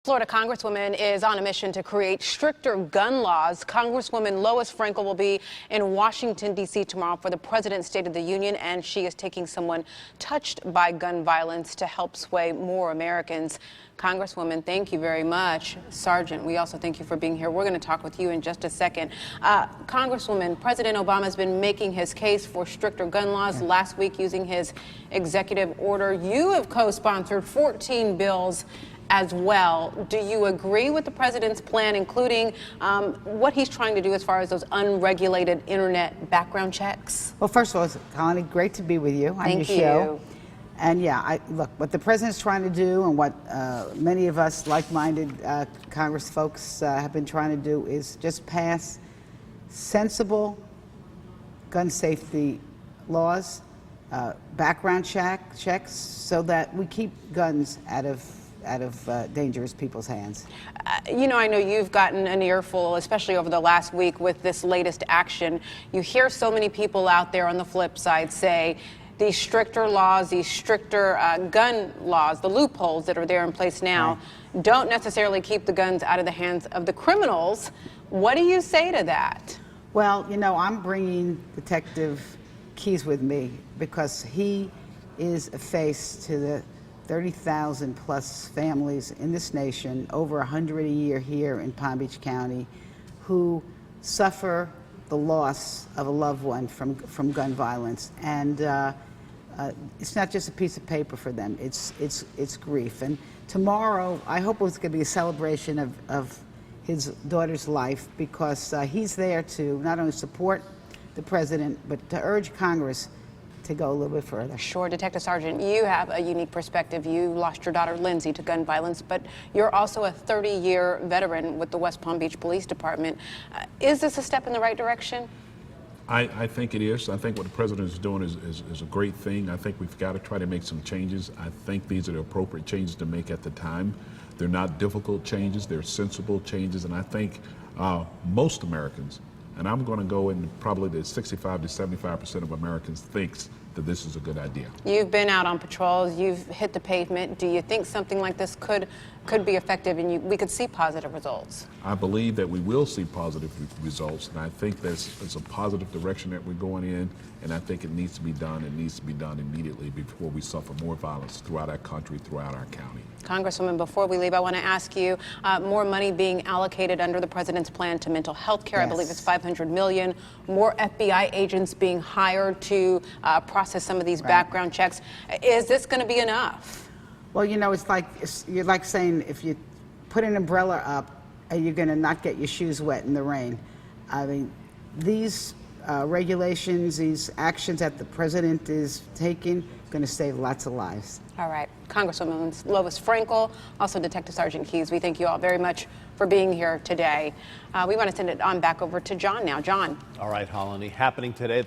Florida Congresswoman is on a mission to create stricter gun laws. Congresswoman Frankel will be in Washington, D.C. tomorrow for the President's State of the Union, and she is taking someone touched by gun violence to help sway more Americans. Congresswoman, thank you very much. Sergeant, we also thank you for being here. We're going to talk with you in just a second. Congresswoman, President Obama has been making his case for stricter gun laws last week using his executive order. You have co-sponsored 14 bills as well. Do you agree with the president's plan, including what he's trying to do as far as those unregulated internet background checks? Well, first of all, Connie, great to be with you on your show. And yeah, look, what the president's trying to do and what many of us like-minded Congress folks have been trying to do is just pass sensible gun safety laws, background checks, so that we keep guns out of dangerous people's hands. You know, I know you've gotten an earful, especially over the last week with this latest action. You hear so many people out there on the flip side say these stricter laws, these stricter gun laws, the loopholes that are there in place now, don't necessarily keep the guns out of the hands of the criminals. What do you say to that? Well, you know, I'm bringing Detective Keys with me because he is a face to the 30,000 plus families in this nation, over 100 a year here in Palm Beach County, who suffer the loss of a loved one from gun violence. And it's not just a piece of paper for them, it's grief. And tomorrow, I hope it's going to be a celebration of his daughter's life, because he's there to not only support the president, but to urge Congress to go a little bit further. Sure. Detective Sergeant, you have a unique perspective. You lost your daughter, Lindsay, to gun violence, but you're also a 30-year veteran with the West Palm Beach Police Department. Is this a step in the right direction? I think it is. I think what the president is doing is a great thing. I think we've got to try to make some changes. I think these are the appropriate changes to make at the time. They're not difficult changes. They're sensible changes, and I think most Americans, and I'm going to go in probably the 65 to 75% of Americans thinks that this is a good idea. You've been out on patrols, you've hit the pavement. Do you think something like this could be effective and we could see positive results? I believe that we will see positive results, and I think it's a positive direction that we're going in, and I think it needs to be done. It needs to be done immediately before we suffer more violence throughout our country, throughout our county. Congresswoman, before we leave, I want to ask you, more money being allocated under the president's plan to mental health care. Yes. I believe it's $500 million. More FBI agents being hired to process some of these background checks. Is this going to be enough? Well, you know, you're like saying if you put an umbrella up, you're going to not get your shoes wet in the rain. I mean, these regulations, these actions that the president is taking, going to save lots of lives. All right. Congresswoman Frankel, also Detective Sergeant Keys, we thank you all very much for being here today. We want to send it on back over to John now. John. All right, Holly. Happening today.